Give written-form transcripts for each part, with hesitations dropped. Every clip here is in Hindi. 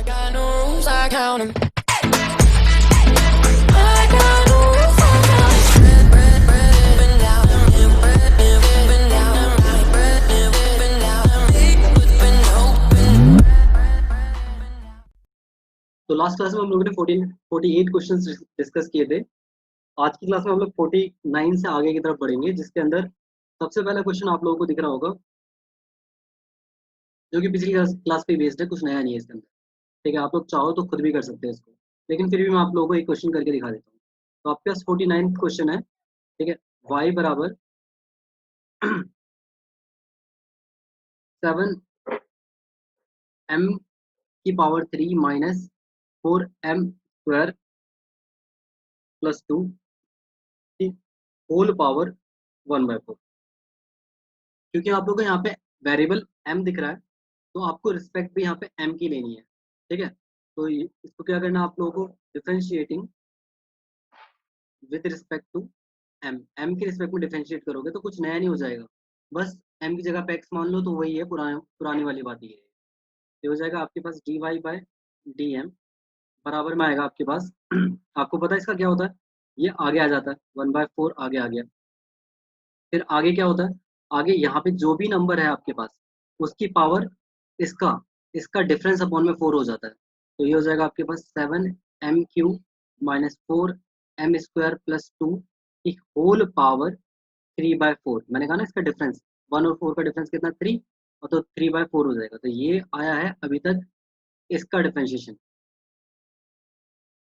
I got no rules, I count 'em. I got no rules, I count 'em. Bread, up and down, bread, up and down, bread, up and down, big and open. तो लास्ट क्लास में हम लोगों ने 48 क्वेश्चंस डिस्कस किए थे। आज की क्लास में हम लोग 49 से आगे की तरफ बढ़ेंगे, जिसके अंदर सबसे पहला क्वेश्चन आप लोगों को दिख रहा होगा, जो कि पिछली क्लास पे बेस्ड है, कुछ नया नहीं है इसके अंदर। ठीक है, आप लोग चाहो तो खुद भी कर सकते हैं इसको, लेकिन फिर भी मैं आप लोगों को एक क्वेश्चन करके दिखा देता हूँ। तो आपके पास 49 क्वेश्चन है। ठीक है, y बराबर 7m की power 3 minus 4m square plus 2 की होल पावर 1/4। क्योंकि आप लोगों को यहाँ पे वेरिएबल m दिख रहा है, तो आपको रिस्पेक्ट भी यहाँ पे m की लेनी है। ठीक है, तो इसको क्या करना है आप लोगों को, differentiating with respect to m के रिस्पेक्ट में डिफरेंशिएट करोगे तो कुछ नया नहीं हो जाएगा, बस m की जगह पे x मान लो तो वही है, पुरानी वाली बात ये है। ये हो जाएगा आपके पास dy/dm बराबर में आएगा आपके पास आपको पता है इसका क्या होता है, ये आगे आ जाता है 1/4 आगे आ गया। फिर आगे क्या होता है, आगे यहाँ पे जो भी नंबर है आपके पास उसकी पावर इसका इसका डिफरेंस अपॉन में 4 हो जाता है। तो ये हो जाएगा आपके पास 7m³ minus 4m square plus 2 की होल पावर 3/4। मैंने कहा ना इसका डिफरेंस 1 और 4 का डिफरेंस कितना 3, और तो 3/4 हो जाएगा। तो ये आया है अभी तक इसका डिफरेंशिएशन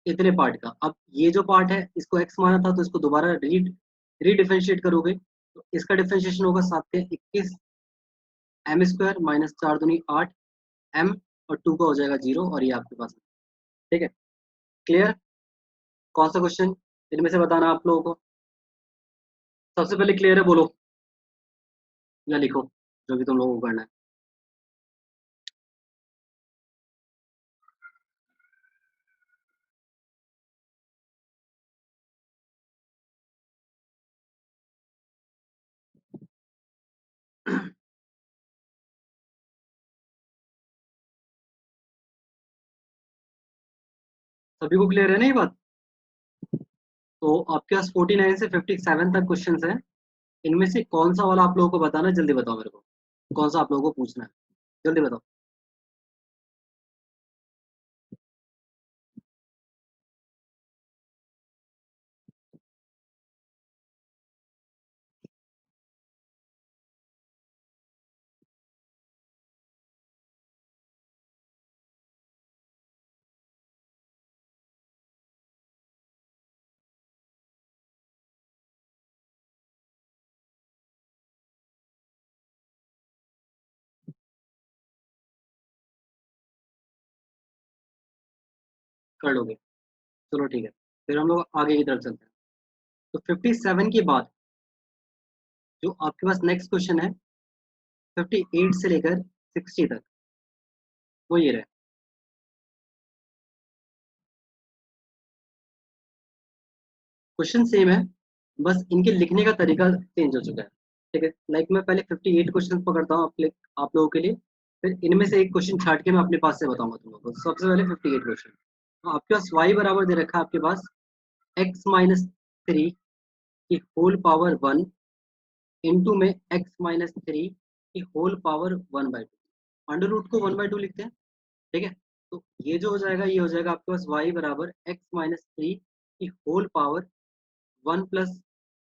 इतने पार्ट का। अब ये जो पार्ट है इसको x माना था, तो इसको दोबारा रीडिफरेंशिएट करोगे तो इसका डिफरेंशिएशन होगा 7 के 21 m स्क्वायर माइनस 4 दूनी 8 m और 2 का हो जाएगा 0, और ये आपके पास है। ठीक है, क्लियर? कौन सा क्वेश्चन इनमें से बताना आप लोगों को, सबसे पहले क्लियर है बोलो या लिखो, जो भी तुम लोगों को करना है। सभी को क्लियर है ना ये बात? तो आपके पास 49 से 57 तक क्वेश्चन है। इनमें से कौन सा वाला आप लोगों को बताना है, जल्दी बताओ मेरे को, कौन सा आप लोगों को पूछना है, जल्दी बताओ। कर लोगे, चलो ठीक है, फिर हम लोग आगे की तरफ चलते हैं। तो 57 के बाद जो आपके पास नेक्स्ट क्वेश्चन है 58 से लेकर 60 तक, वो ये रहे। क्वेश्चन सेम है, बस इनके लिखने का तरीका चेंज हो चुका है। ठीक है, लाइक मैं पहले 58 क्वेश्चन पकड़ता हूँ आप लोगों के लिए, फिर इनमें से एक क्वेश्चन छाट के मैं अपने पास से बताऊंगा तुम लोगों को। सबसे पहले 58 क्वेश्चन, तो आपके पास y बराबर दे रखा है आपके पास x-3 की होल पावर 1 इंटू में x-3 की होल पावर 1/2। अंडर रूट को 1/2 लिखते हैं। ठीक है, तो ये जो हो जाएगा ये हो जाएगा आपके पास y बराबर x-3 की whole power 1 plus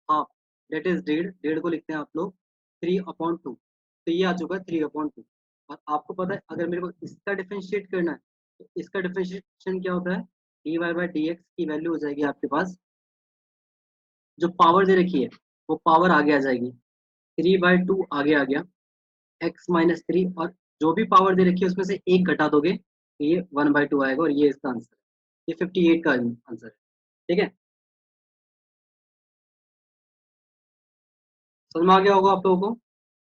half, that is डेढ़, डेढ़ को लिखते हैं आप लोग 3/2। तो ये आ चुका है 3/2। और आपको पता है अगर मेरे को इसका डिफरेंशिएट करना है तो इसका डिफरेंशिएशन क्या होता है, dy/dx की वैल्यू हो जाएगी आपके पास, जो पावर दे रखी है वो पावर आगे आ जाएगी, 3/2 आगे आ गया, x-3, और जो भी पावर दे रखी है उसमें से एक घटा दोगे तो ये 1/2 आएगा, और ये इसका आंसर है, ये 58 का आंसर है। ठीक है, समझ में आ गया होगा आप लोगों को।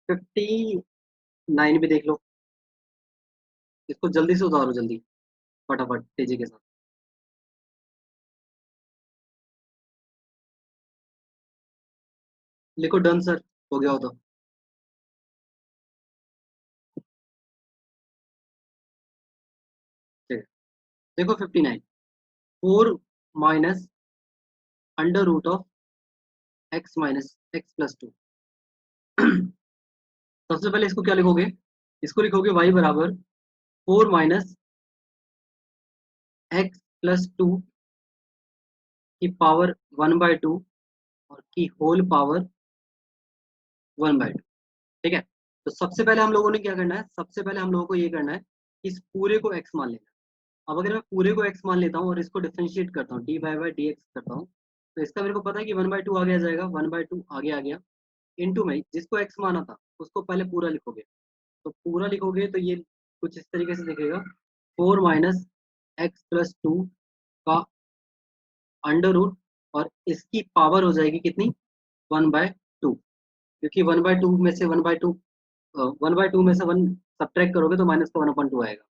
59 भी देख लो, इसको जल्दी से उतारो, जल्दी फटाफट तेजी के साथ। लिखो डन सर, हो गया हो तो। ठीक है, देखो 59 4 minus under root of x minus x plus 2। सबसे पहले इसको क्या लिखोगे, इसको लिखोगे y बराबर 4 माइनस एक्स प्लस 2 की पावर 1/2 और की होल पावर 1/2। ठीक है, तो सबसे पहले हम लोगों ने क्या करना है, सबसे पहले हम लोगों को ये करना है कि इस पूरे को x मान लेना है। अब अगर मैं पूरे को x मान लेता हूँ और इसको डिफरेंशिएट करता हूँ dy/dx करता हूँ, तो इसका मेरे को पता है कि 1/2 आगे आ जाएगा, 1/2 आगे आ गया। इनटू में जिसको x माना था उसको पहले पूरा लिखोगे, तो पूरा लिखोगे तो ये कुछ इस तरीके से दिखेगा 4 माइनस एक्स प्लस 2 का अंडर रूट और इसकी पावर हो जाएगी कितनी 1/2, क्योंकि 1/2 में से 1/2 1/2 में से 1 सब्ट्रैक्ट करोगे तो माइनस का 1/2 आएगा।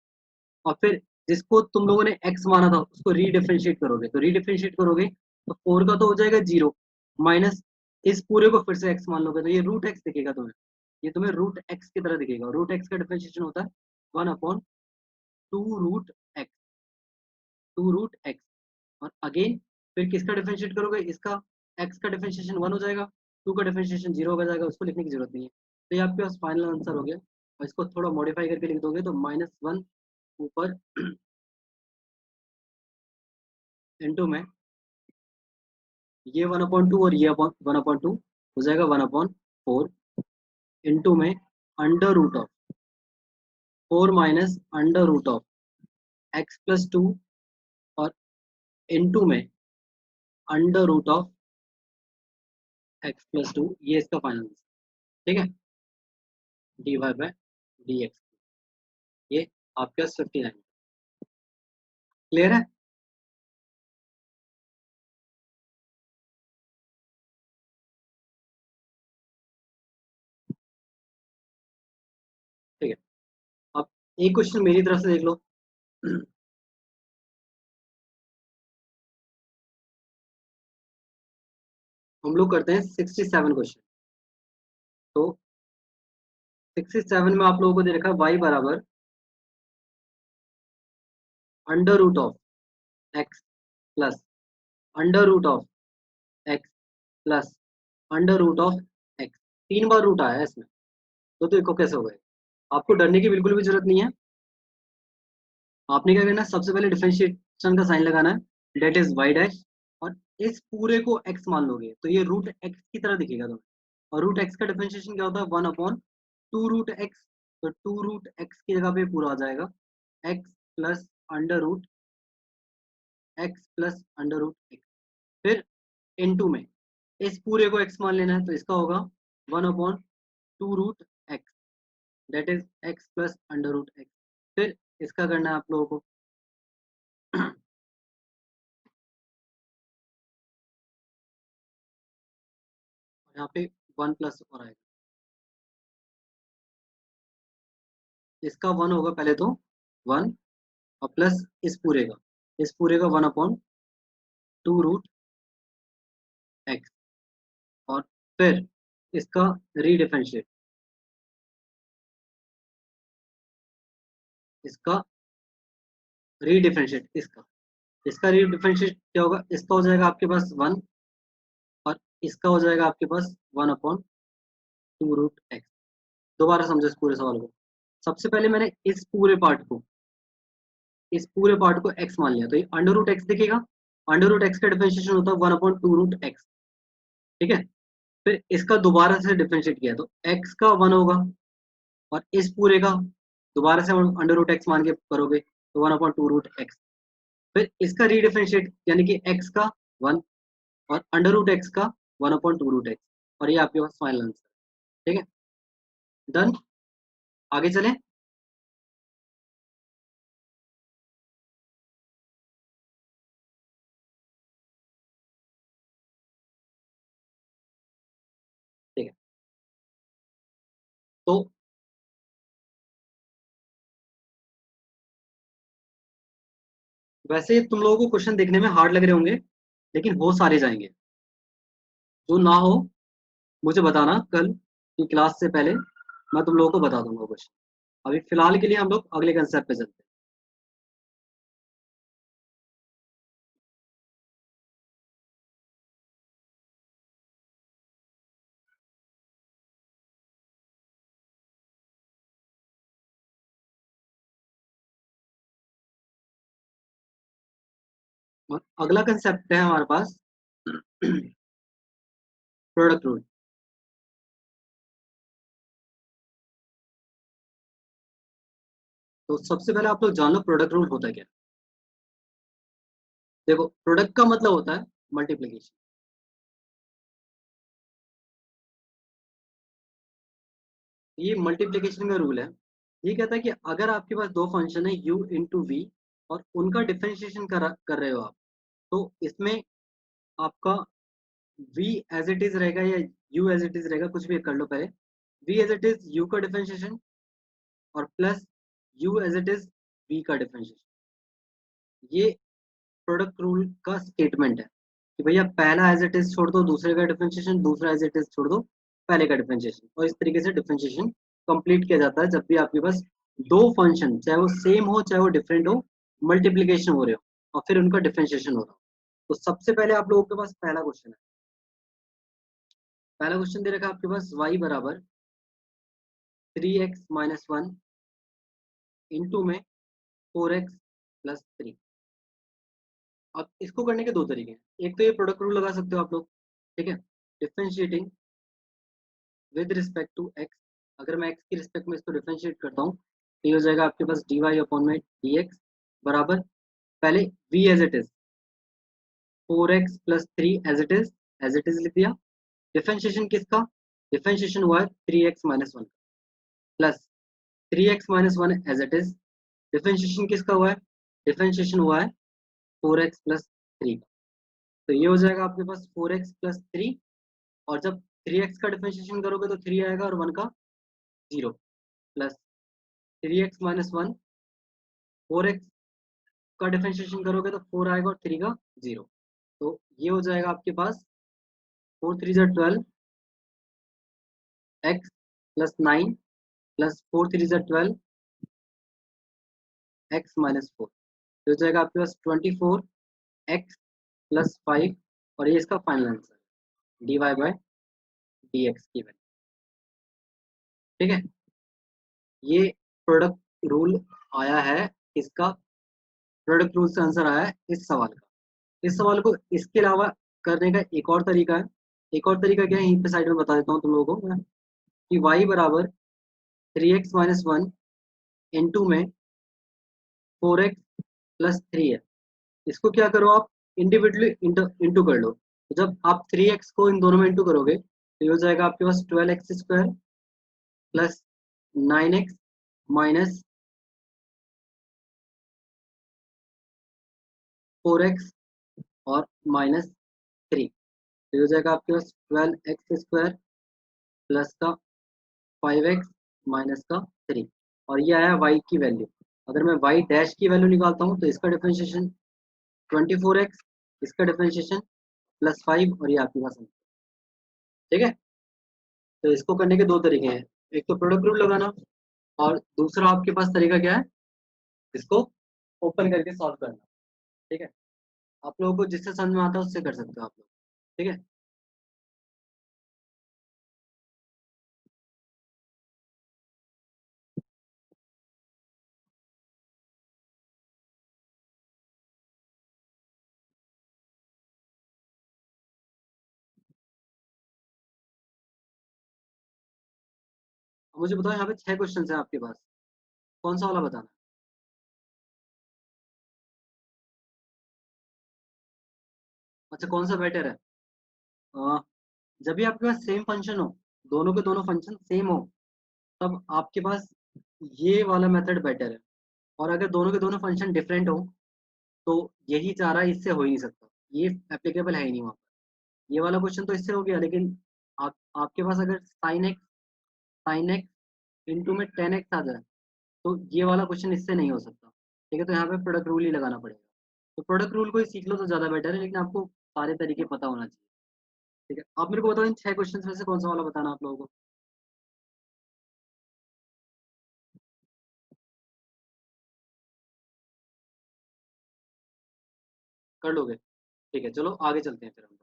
और फिर जिसको तुम लोगों ने x माना था उसको रीडिफरेंशिएट करोगे, तो रीडिफरेंशिएट करोगे तो 4 का तो हो जाएगा 0 माइनस इस पूरे को फिर से x मान लोगे तो ये रूट x दिखेगा तुम्हें, ये तुम्हें रूट x की तरह दिखेगा। रूट x का डिफरेंशिएशन होता है 1/2 रूट x, 2 रूट x। और अगेन फिर किसका डिफरेंशिएट करोगे, इसका x का डिफरेंशिएशन 1 हो जाएगा, 2 का डिफरेंशिएशन 0 हो जाएगा, उसको लिखने की जरूरत नहीं है। तो ये आपके पास फाइनल आंसर हो गया। और इसको थोड़ा मॉडिफाई करके लिख दोगे तो -1 ऊपर इनटू में ये 1/2 और ये 1/2 हो जाएगा 1/4 इनटू में under root of 4 minus under root of x plus 2 और इनटू में under root of x plus 2, ये इसका फाइनल आंसर। ठीक है, dy/dx, ये आपके पास 59। क्लियर है? ठीक है, अब एक क्वेश्चन मेरी तरफ से देख लो। हम लोग करते हैं 67 क्वेश्चन। तो 67 में आप लोगों को दे रखा है y बराबर under root of x plus under root of x plus under root of x, 3 बार रूट आया है इसमें। तो देखो कैसे हो गए। आपको डरने की बिल्कुल भी जरूरत नहीं है। आपने क्या करना है, सबसे पहले डिफरेंशिएशन का साइन लगाना है, डेट इज वाई डैश, और इस पूरे को x मान लोगे तो ये रूट x की तरह दिखेगा तुम्हें। और रूट x का डिफरेंशिएशन क्या होता है 1/2 रूट x, तो 2 रूट x की जगह पे पूरा आ जाएगा x plus under root x plus under root x। फिर इनटू में इस पूरे को x मान लेना है, तो इसका होगा 1/2 root x, that is x plus under root x। फिर इसका करना है आप लोगों को यहाँ पे 1 प्लस और आएगा, इसका 1 होगा पहले तो 1 और प्लस इस पूरे का 1/2 रूट एक्स, और फिर इसका रीडिफरेंशिएट, इसका रीडिफरेंशिएट इसका रीडिफरेंशिएट क्या होगा, इसका हो जाएगा आपके पास 1 और इसका हो जाएगा आपके पास 1/2 रूट एक्स। दोबारा समझो इस पूरे सवाल को। सबसे पहले मैंने इस पूरे पार्ट को x मान लिया, तो ये अंडर रूट एक्स दिखेगा। अंडर रूट एक्स का डिफरेंशिएशन होता है 1/2 रूट एक्स। ठीक है, फिर इसका दोबारा से डिफरेंशिएट किया तो x का 1 होगा, और इस पूरे का दोबारा से अंडर रूट एक्स मान के करोगे तो 1/2 रूट एक्स। फिर इसका रीडिफरेंशिएट यानी कि x का 1 और अंडर रूट एक्स का 1/2 रूट एक्स, और ये आपके पास फाइनल आंसर। ठीक है, डन। आगे चलें। ठीक है, तो वैसे तुम लोगों को क्वेश्चन देखने में हार्ड लग रहे होंगे, लेकिन हो सारे जाएंगे। जो ना हो मुझे बताना कल की क्लास से पहले, मैं तुम लोगों को बता दूंगा क्वेश्चन। अभी फिलहाल के लिए हम लोग अगले कंसेप्ट पे चलते हैं। और अगला कंसेप्ट है हमारे पास प्रोडक्ट रूल। तो सबसे पहले आप लोग जान लो प्रोडक्ट रूल होता है क्या। देखो, प्रोडक्ट का मतलब होता है मल्टीप्लीकेशन। ये मल्टीप्लीकेशन का रूल है। ये कहता है कि अगर आपके पास दो फंक्शन है u इंटू वी, और उनका डिफरेंशिएशन कर रहे हो आप, तो इसमें आपका v एज इट इज रहेगा या u एज इट इज रहेगा, कुछ भी कर लो पहले। v as it is u का डिफरेंशिएशन, और plus u as it is v का डिफरेंशिएशन। ये प्रोडक्ट रूल का स्टेटमेंट है कि भैया पहला एज इट इज छोड़ दो दूसरे का डिफरेंशिएशन, दूसरा एज इट इज छोड़ दो पहले का डिफरेंशिएशन, और इस तरीके से डिफरेंशिएशन कंप्लीट किया जाता है जब भी आपके पास दो फंक्शन, चाहे वो सेम हो चाहे वो डिफरेंट हो, मल्टीप्लीकेशन हो रहे हो और फिर उनका डिफरेंशिएशन हो रहा हो। तो सबसे पहले आप लोगों के पास पहला क्वेश्चन है। पहला क्वेश्चन दे रखा है आपके पास y बराबर 3x-1 इंटू में 4x+3। अब इसको करने के दो तरीके हैं। एक तो ये प्रोडक्ट रूल लगा सकते हो आप लोग, ठीक है, differentiating with respect to x. अगर मैं एक्स की रिस्पेक्ट में इसको डिफरेंशिएट करता हूँ तो ये हो जाएगा आपके पास dy अपॉन में dx बराबर, पहले v as it is 4x+3 as it is लिख दिया। डिफरेंशिएशन किसका, डिफरेंशिएशन हुआ है 3x-1 plus 3x-1 as it is. Differentiation किसका हुआ है, डिफरेंशिएशन हुआ है 4x+3 का। तो ये हो जाएगा आपके पास 4x+3, और जब 3x का डिफरेंशिएशन करोगे तो 3 आएगा और 1 का 0, प्लस 3x-1, 4x का डिफरेंशिएशन करोगे तो 4 आएगा और 3 का 0। तो ये हो जाएगा आपके पास 4 3 12 x+9 प्लस 4 3 12 x-4। तो हो जाएगा आपके पास 24x+5, और ये इसका final answer dy by dx की वैल्यू। ठीक है, ये प्रोडक्ट रूल आया है, इसका प्रोडक्ट रूल से आंसर आया है इस सवाल का। इस सवाल को इसके अलावा करने का एक और तरीका है। एक और तरीका क्या है, यहीं पे साइड में बता देता हूँ तुम लोगों को मैं, कि y बराबर 3x-1 इंटू में 4x+3 है। इसको क्या करो आप, इंडिविजुअली इंटू कर लो। तो जब आप 3x को इन दोनों में इंटू करोगे तो ये हो जाएगा आपके पास 12x² plus 9x minus 4x और माइनस 3। तो ये हो जाएगा आपके पास 12x² प्लस का 5x माइनस का 3, और ये आया y की वैल्यू। अगर मैं y डैश की वैल्यू निकालता हूँ तो इसका डिफरेंशिएशन 24x, इसका डिफरेंशिएशन +5, और ये आपके पास है। ठीक है, तो इसको करने के दो तरीके हैं, एक तो प्रोडक्ट रूल लगाना, और दूसरा आपके पास तरीका क्या है, इसको ओपन करके सॉल्व करना। ठीक है, आप लोगों को जिससे समझ में आता है उससे कर सकते हो आप लोग। ठीक है, अब मुझे बताओ, यहाँ पे 6 क्वेश्चन है आपके पास, कौन सा वाला बताना है? अच्छा, कौन सा बेटर है? अ, जब भी आपके पास सेम फंक्शन हो, दोनों के दोनों फंक्शन सेम हो, तब आपके पास ये वाला मेथड बेटर है। और अगर दोनों के दोनों फंक्शन डिफरेंट हो तो यही चाह रहा है, इससे हो ही नहीं सकता, ये एप्लीकेबल है ही नहीं वहाँ पर। ये वाला क्वेश्चन तो इससे हो गया, लेकिन आपके पास अगर साइन एक्स इंटू में 10x आ जाए तो ये वाला क्वेश्चन इससे नहीं हो सकता। ठीक है, तो यहाँ पे प्रोडक्ट रूल ही लगाना पड़ेगा। तो प्रोडक्ट रूल को ही सीख लो तो ज़्यादा बेटर है, लेकिन आपको सारे तरीके पता होना चाहिए। ठीक है, आप मेरे को बताओ इन 6 क्वेश्चन में से कौन सा वाला बताना आप लोगों को। कर लोगे? ठीक है, चलो आगे चलते हैं फिर हम लोग।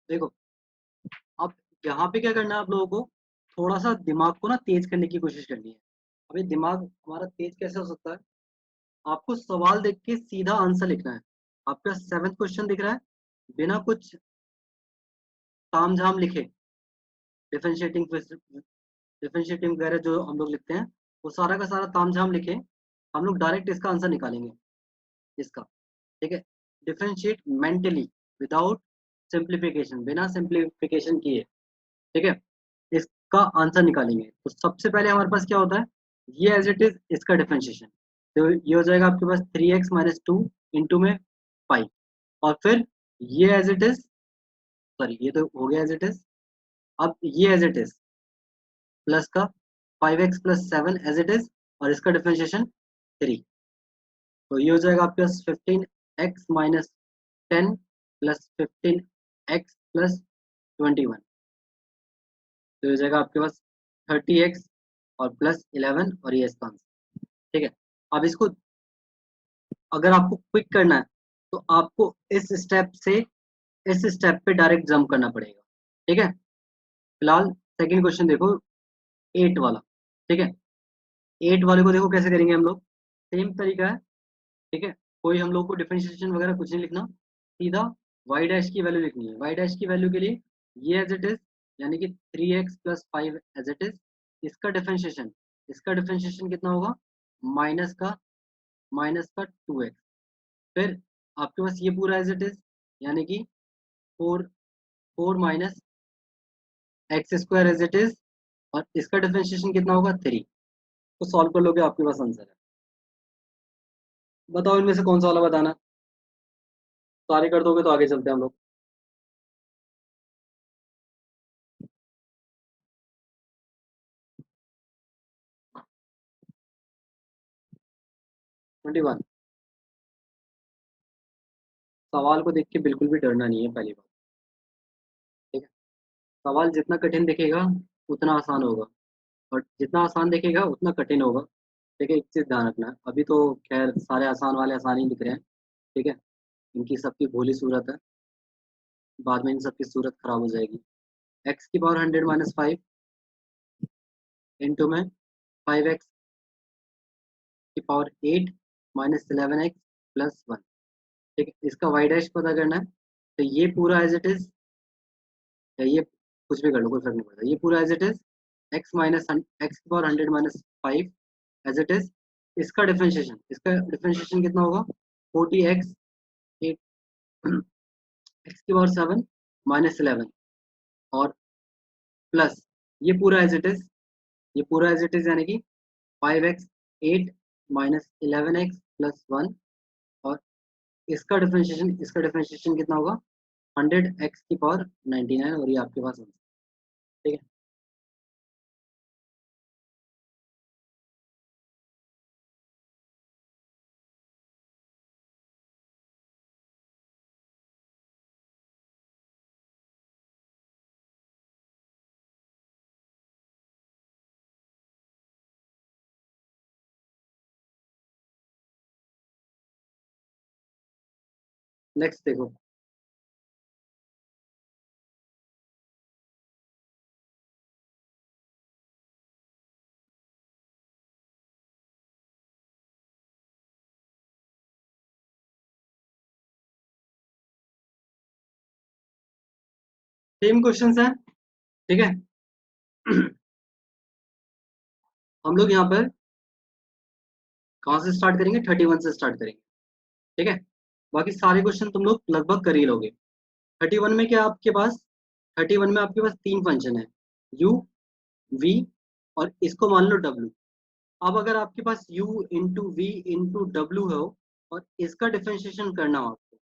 देखो अब यहाँ पे क्या करना है आप लोगों को, थोड़ा सा दिमाग को ना तेज करने की कोशिश करनी है। अभी दिमाग हमारा तेज कैसे हो सकता है, आपको सवाल देख के सीधा आंसर लिखना है। आपका 7th क्वेश्चन दिख रहा है, बिना कुछ तामझाम लिखे डिफरेंशिएटिंग डिफरेंशिएटिंग वगैरह जो हम लोग लिखते हैं, वो सारा का सारा तामझाम लिखे, हम लोग डायरेक्ट इसका आंसर निकालेंगे इसका। ठीक है, डिफरेंशिएट मेंटली विदाउट सिंप्लीफिकेशन, बिना सिंप्लीफिकेशन किए। ठीक है, इसका आंसर निकालेंगे। तो सबसे पहले हमारे पास क्या होता है, ये एज इट इज इसका डिफरेंशिएशन, तो ये हो जाएगा आपके पास 3x - 2 इंटू में 5, और फिर ये एज इट इज, सॉरी ये तो हो गया एज इट इज, अब ये एज इट इज प्लस का 5x + 7 एज इट इज, और इसका डिफरेंशिएशन 3। तो ये हो जाएगा आपके पास 15x - 10 प्लस 15x + 21, तो हो जाएगा आपके पास 30x और +11, और ये इसका आंसर। ठीक है, अब इसको अगर आपको क्विक करना है तो आपको इस स्टेप से इस स्टेप पे डायरेक्ट जंप करना पड़ेगा। ठीक है, फिलहाल सेकंड क्वेश्चन देखो, 8 वाला। ठीक है, 8 वाले को देखो कैसे करेंगे हम लोग, सेम तरीका है। ठीक है, कोई हम लोग को डिफरेंशिएशन वगैरह कुछ नहीं लिखना, सीधा y डैश की वैल्यू लिखनी है। y डैश की वैल्यू के लिए ये एज इट इज, यानी कि 3x + 5 एज इट इज, इसका डिफरेंशिएशन कितना होगा, माइनस का 2x, फिर आपके पास ये पूरा एज इट इज, यानी कि 4 - x² एज इट इज, और इसका डिफरेंशिएशन कितना होगा 3। तो सॉल्व कर लोगे आपके पास आंसर है। बताओ इनमें से कौन सा वाला बताना है? सारे कर दोगे तो आगे चलते हैं हम लोग। 21। सवाल को देख के बिल्कुल भी डरना नहीं है, पहली बात। ठीक है, सवाल जितना कठिन दिखेगा उतना आसान होगा, और जितना आसान दिखेगा उतना कठिन होगा। ठीक है, एक चीज ध्यान रखना है, अभी तो खैर सारे आसान वाले आसान ही दिख रहे हैं। ठीक है, इनकी सबकी भोली सूरत है, बाद में इन सबकी सूरत खराब हो जाएगी। x⁻100 - 5 इंटू में 5x⁸ -11x + 1। ठीक है, इसका y डैश पता करना है, तो ये पूरा एज इट इज, या ये कुछ भी कर लो कोई फर्क नहीं पड़ता, ये पूरा as it is x⁻100 - 5 as it is, इसका डिफरेंशिएशन कितना होगा, 40x 8 x⁻7 -11, और प्लस ये पूरा एज इट इज यानी कि 5x 8 - 11x + 1, और इसका डिफरेंशिएशन कितना होगा, 100x⁻99, और ये आपके पास आंसर। ठीक है, नेक्स्ट देखो। सेम क्वेश्चंस है। ठीक है, हम लोग यहाँ पर कहाँ से स्टार्ट करेंगे, 31 से स्टार्ट करेंगे। ठीक है, बाकी सारे क्वेश्चन तुम लोग लगभग कर ही लोगे। 31 में क्या आपके पास, 31 में आपके पास तीन फंक्शन है, u v, और इसको मान लो w। अब अगर आपके पास u इंटू वी इंटू डब्ल्यू हो, और इसका डिफरेंशिएशन करना हो आपको,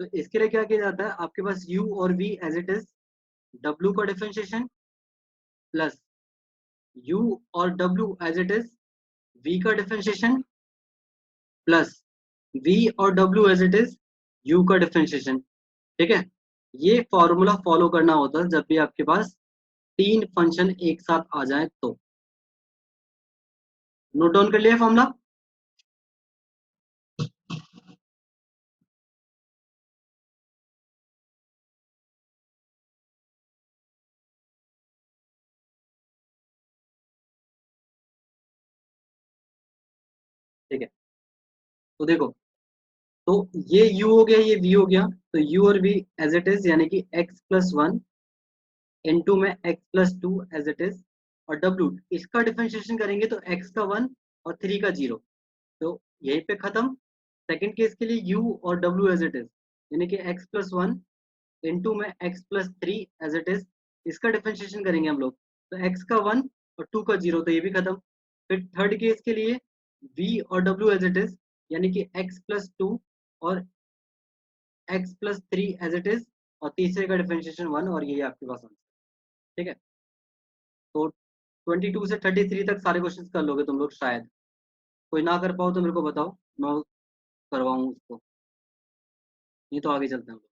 तो इसके लिए क्या किया जाता है, आपके पास u और v as it is, w का डिफरेंशिएशन प्लस u और w as it is, v का डिफरेंशिएशन प्लस v और w as it is, u का डिफरेंशिएशन। ठीक है, ये फॉर्मूला फॉलो करना होता है जब भी आपके पास तीन फंक्शन एक साथ आ जाए तो। नोट डाउन कर लिया फॉर्मूला। ठीक है, तो देखो, तो ये u हो गया, ये v हो गया, तो u और v एज इट इज, यानी कि x+1 इनटू में x+2 एज इट इज, और w इसका डिफरेंशिएशन करेंगे तो x का 1 और 3 का 0, तो यहीं पे खत्म। सेकंड केस के लिए u और w एज इट इज, यानी कि x+1 इनटू में x+3 एज इट इज, इसका डिफरेंशिएशन करेंगे हम लोग, तो x का 1 और 2 का 0, तो ये भी खत्म। फिर थर्ड केस के लिए v और w एज इट इज, यानी कि x+2 और x+3 एज इट इज, और तीसरे का डिफरेंशिएशन 1, और ये आपके पास आंसर। ठीक है, तो 22 से 33 तक सारे क्वेश्चन कर लोगे तुम लोग शायद। कोई ना कर पाओ तो मेरे को बताओ, मैं करवाऊँ उसको, नहीं तो आगे चलते हैं हम लोग।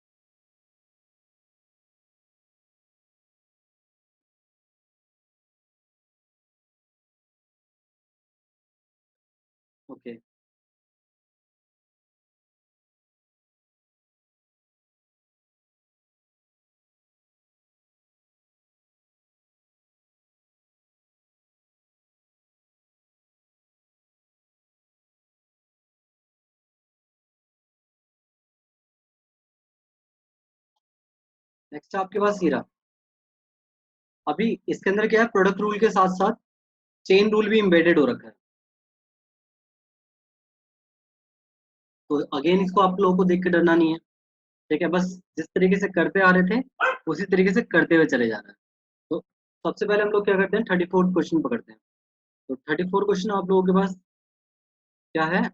ओके, नेक्स्ट आपके पास हीरा। अभी इसके अंदर क्या है, प्रोडक्ट रूल के साथ साथ चेन रूल भी एम्बेडेड हो रखा है, तो अगेन इसको आप लोगों को देख के डरना नहीं है। ठीक है, बस जिस तरीके से करते आ रहे थे उसी तरीके से करते हुए चले जा रहे हैं। तो सबसे पहले हम लोग क्या करते हैं, 34 क्वेश्चन पकड़ते हैं। तो 34 क्वेश्चन आप लोगों के पास क्या है,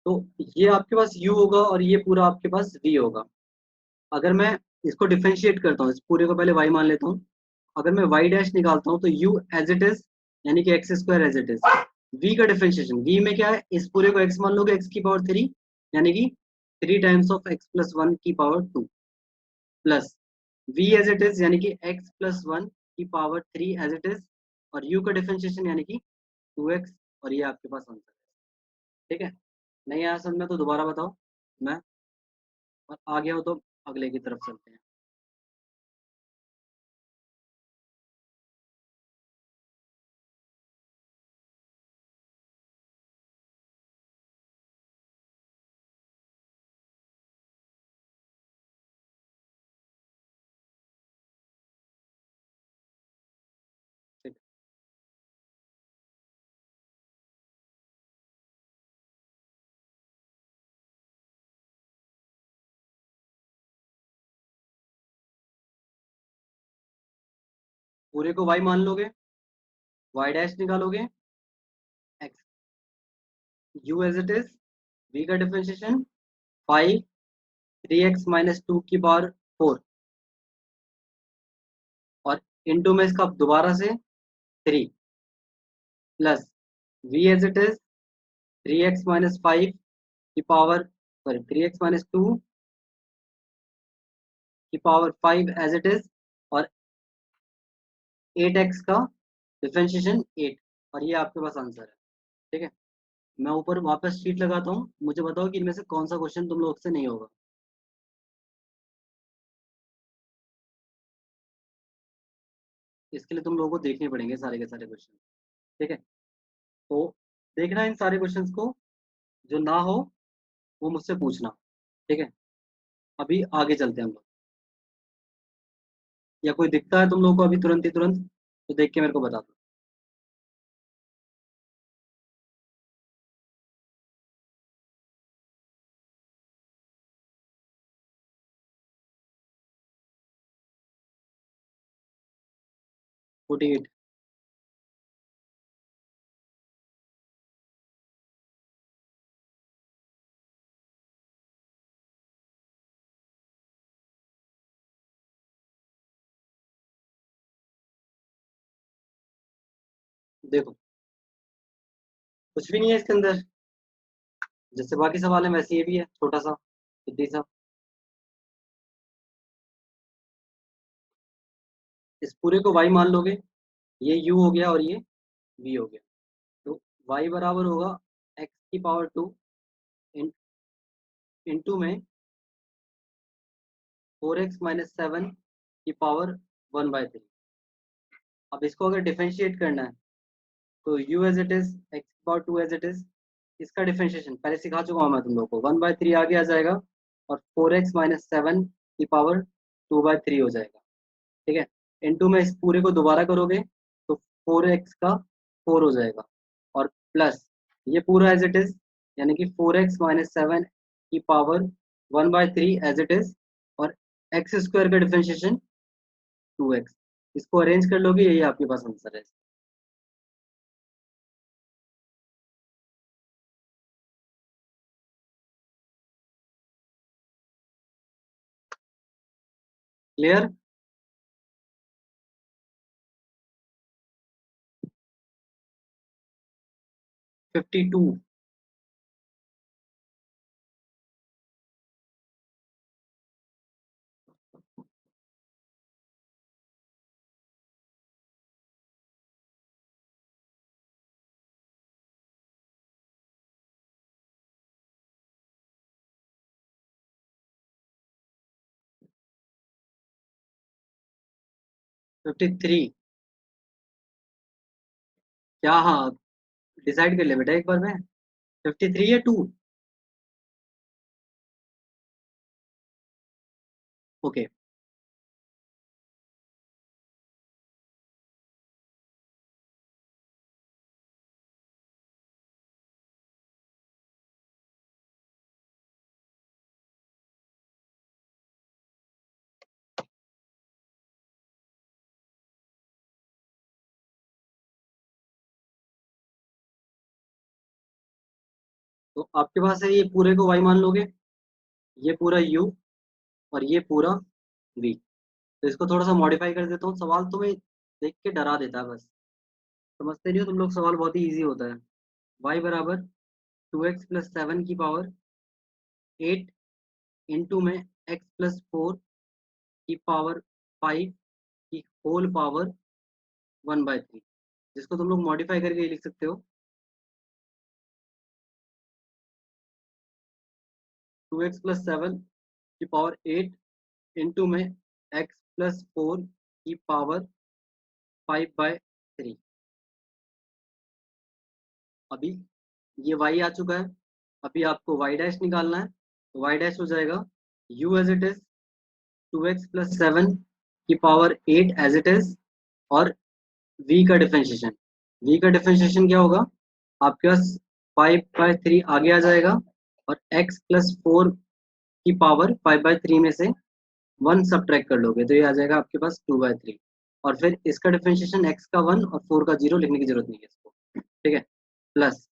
तो ये आपके पास u होगा और ये पूरा आपके पास v होगा। अगर मैं इसको डिफरेंशिएट करता हूँ, इस पूरे को पहले y मान लेता हूँ, अगर मैं y डैश निकालता हूँ तो u एज इट इज, यानी कि x square as it is, v का डिफरेंशिएशन, v में क्या है, इस पूरे को x मान लोगे, x की पावर 3, यानी कि 3 टाइम्स ऑफ x+1 की power 2, plus v as it is, यानी कि x+1 की पावर 3 एज इट इज, और u का डिफरेंशिएशन यानी कि 2x, और ये आपके पास आंसर है। ठीक है, नहीं आया समझ में तो दोबारा बताओ, मैं और आ गया हो तो अगले की तरफ चलते हैं। ठीक, पूरे को y मान लोगे, y डैश निकालोगे, x u as it is, v का डिफरेंशिएशन 5 3x-2 की पावर 4, और इनटू में इसका दोबारा से 3, plus v as it is 3x-5 की पावर, सॉरी 3x-2 की पावर 5 एज इट इज, और 8x का डिफरेंशिएशन 8, और ये आपके पास आंसर है। ठीक है, मैं ऊपर वापस शीट लगाता हूँ, मुझे बताओ कि इनमें से कौन सा क्वेश्चन तुम लोग से नहीं होगा। इसके लिए तुम लोगों को देखने पड़ेंगे सारे के सारे क्वेश्चन। ठीक है, तो देखना इन सारे क्वेश्चंस को, जो ना हो वो मुझसे पूछना। ठीक है, अभी आगे चलते हैं हम लोग, या कोई दिखता है तुम लोगों को अभी तुरंत ही तुरंत, तो देख के मेरे को बता दो। 48। देखो, कुछ भी नहीं है इसके अंदर, जैसे बाकी सवाल है वैसे ये भी है, छोटा सा सिद्धि सा। इस पूरे को y मान लोगे, ये u हो गया और ये v हो गया, तो y बराबर होगा x की पावर 2 इन, इंटू में 4x माइनस 7 की पावर 1/3। अब इसको अगर डिफरेंशिएट करना है तो u as it is, x power 2 as it is, इसका डिफरेंशिएशन पहले सिखा चुका हूँ मैं तुम लोग को, 1/3 आगे आ जाएगा और 4x माइनस 7 की पावर 2/3 हो जाएगा। ठीक है, इनटू में इस पूरे को दोबारा करोगे तो 4x का 4 हो जाएगा और प्लस ये पूरा एज इट इज, यानी कि 4x माइनस 7 की पावर 1/3 एज इट इज, और एक्स स्क्वायर का डिफरेंशिएशन 2x। इसको अरेंज कर लोगे, यही आपके पास आंसर है। क्लियर? 52। 53 क्या? हाँ, डिसाइड कर ले बेटा एक बार में। 53 या 2? ओके। तो आपके पास है, ये पूरे को y मान लोगे, ये पूरा u और ये पूरा v। तो इसको थोड़ा सा मॉडिफाई कर देता हूँ, सवाल तुम्हें देख के डरा देता है बस। समझते नहीं हो तुम लोग, सवाल बहुत ही ईजी होता है। y बराबर 2x प्लस 7 की पावर 8 इंटू में x प्लस 4 की पावर 5 की होल पावर 1/3, जिसको तुम लोग मॉडिफाई करके ये लिख सकते हो 2x प्लस 7 की पावर 8 इंटू में x प्लस 4 की पावर 5/3। अभी ये y आ चुका है, अभी आपको y डैश निकालना है, तो y डैश हो जाएगा u as it is 2x plus 7 की पावर 8 एज इट इज, और v का डिफरेंशिएशन, v का डिफरेंशिएशन क्या होगा आपके पास, 5/3 आगे आ जाएगा और x प्लस 4 की पावर 5/3 में से 1 सब्ट्रैक्ट कर लोगे तो ये आ जाएगा आपके पास 2/3। और फिर इसका डिफरेंशिएशन x का 1 और 4 का 0 लिखने की जरूरत नहीं है इसको। ठीक है, plus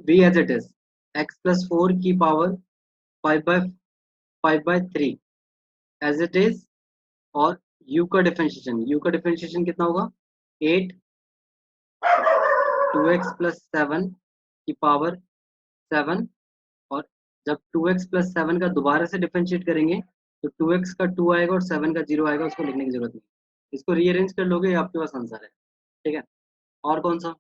v as it is x plus 4 की पावर 5/3 एज इट इज, और u का डिफरेंशिएशन कितना होगा 8 2x प्लस 7 की पावर 7, और जब 2x प्लस 7 का दोबारा से डिफरेंशिएट करेंगे तो 2x का 2 आएगा और 7 का 0 आएगा, उसको लिखने की जरूरत नहीं। इसको रीअरेंज कर लोगे, ये आपके पास आंसर है। ठीक है, और कौन सा?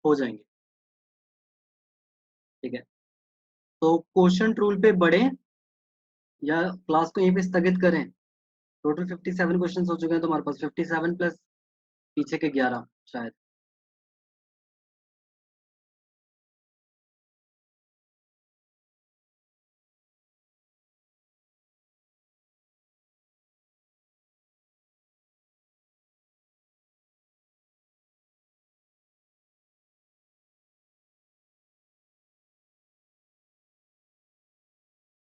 हो जाएंगे। ठीक है, तो क्वेश्चन रूल पे बढ़े या क्लास को यहीं पे स्थगित करें? टोटल 57 क्वेश्चन हो चुके हैं तुम्हारे पास, 57 प्लस पीछे के 11 शायद।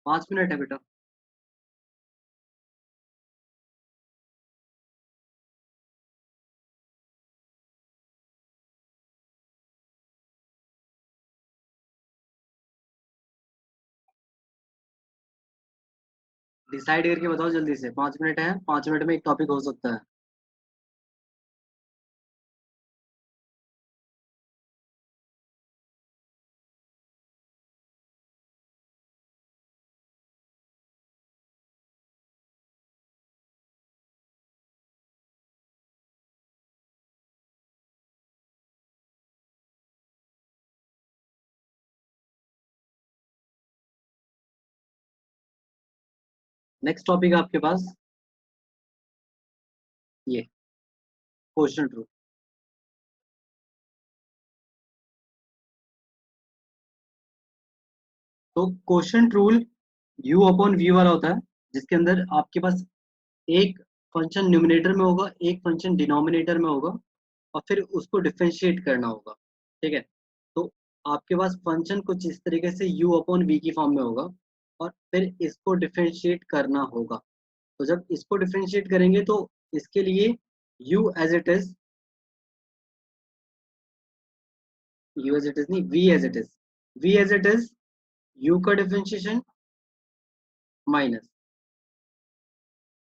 पाँच मिनट है बेटा। डिसाइड करके बताओ जल्दी से, 5 मिनट है, 5 मिनट में एक टॉपिक हो सकता है। नेक्स्ट टॉपिक आपके पास ये क्वोशंट रूल। तो quotient rule u upon v वाला होता है, जिसके अंदर आपके पास एक फंक्शन न्यूमिनेटर में होगा, एक फंक्शन डिनोमिनेटर में होगा, और फिर उसको डिफरेंशिएट करना होगा। ठीक है, तो आपके पास फंक्शन कुछ इस तरीके से u अपॉन v की फॉर्म में होगा, और फिर इसको डिफरेंशिएट करना होगा। तो जब इसको डिफरेंशिएट करेंगे तो इसके लिए u as it is, u as it is नहीं, v as it is, v as it is u का differentiation minus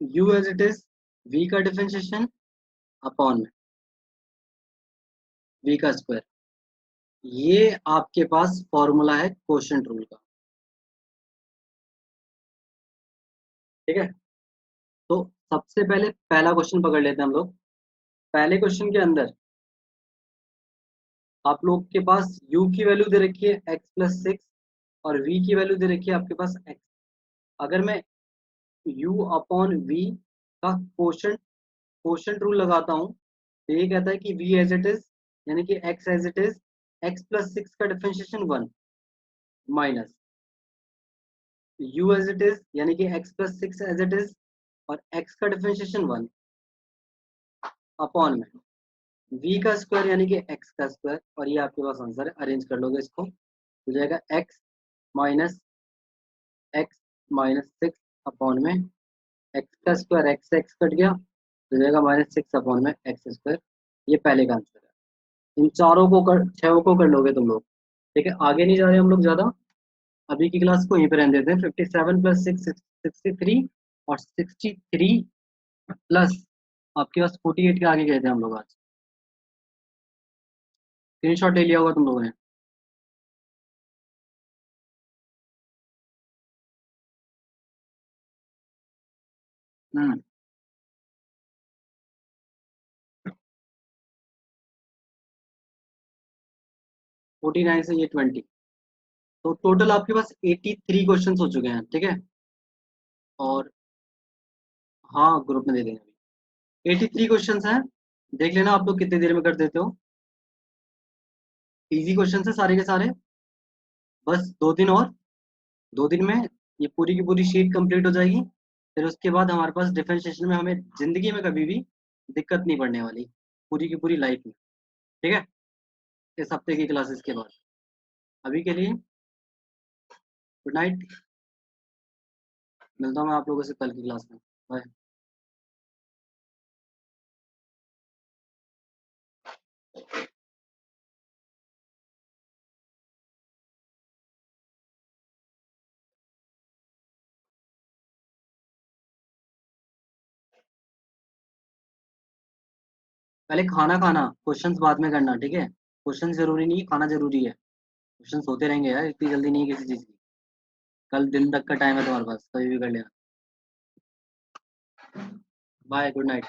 u as it is v का डिफरेंशिएशन अपॉन में v का स्क्वायर। ये आपके पास फॉर्मूला है क्वोशंट रूल का। ठीक है, तो सबसे पहले पहला क्वेश्चन पकड़ लेते हैं हम लोग। पहले क्वेश्चन के अंदर आप लोग के पास u की वैल्यू दे रखी है x+6 और v की वैल्यू दे रखी है आपके पास x। अगर मैं u अपॉन v का क्वोशंट क्वोशंट रूल लगाता हूँ तो ये कहता है कि v एज इट इज यानी कि x as it is x+6 का differentiation 1 minus u as it is यानी कि x+6 एज इट इज और x का डिफरेंशिएशन 1 अपॉन में v का स्क्वायर यानी कि x का स्क्वायर, और ये आपके पास आंसर है। अरेंज कर लोगे इसको, हो जाएगा x माइनस 6 अपॉन में x का स्क्वायर, x से x कट गया, हो जाएगा -6 अपॉन में x स्क्वायर। ये पहले का आंसर है। इन चारों को कर, छह को कर लोगे तुम लोग। ठीक है, आगे नहीं जा रहे हम लोग ज्यादा, अभी की क्लास को यहीं पर रहने देते हैं। 57 + 6 63 और 63 प्लस आपके पास 48 के आगे गए थे हम लोग आज। स्क्रीनशॉट ले लिया होगा तुम लोगों ने। हम्म 49 से ये 20, तो टोटल आपके पास 83 क्वेश्चन हो चुके हैं। ठीक है, और हाँ ग्रुप में दे देंगे अभी। 83 क्वेश्चन हैं, देख लेना आप लोग कितनी देर में कर देते हो। इजी क्वेश्चन है सारे के सारे, बस 2 दिन और, 2 दिन में ये पूरी की पूरी शीट कंप्लीट हो जाएगी। फिर उसके बाद हमारे पास डिफरेंशिएशन में हमें जिंदगी में कभी भी दिक्कत नहीं पड़ने वाली, पूरी की पूरी लाइफ में। ठीक है, इस हफ्ते की क्लासेस के बाद। अभी के लिए गुड नाइट, मिलता हूँ मैं आप लोगों से कल की क्लास में। बाय। पहले खाना खाना, क्वेश्चंस बाद में करना। ठीक है, क्वेश्चन जरूरी नहीं है, खाना जरूरी है। क्वेश्चंस होते रहेंगे यार, इतनी जल्दी नहीं है किसी चीज की। कल दिन तक का टाइम है तुम्हारे पास, कभी भी कर लेना। Bye, good night.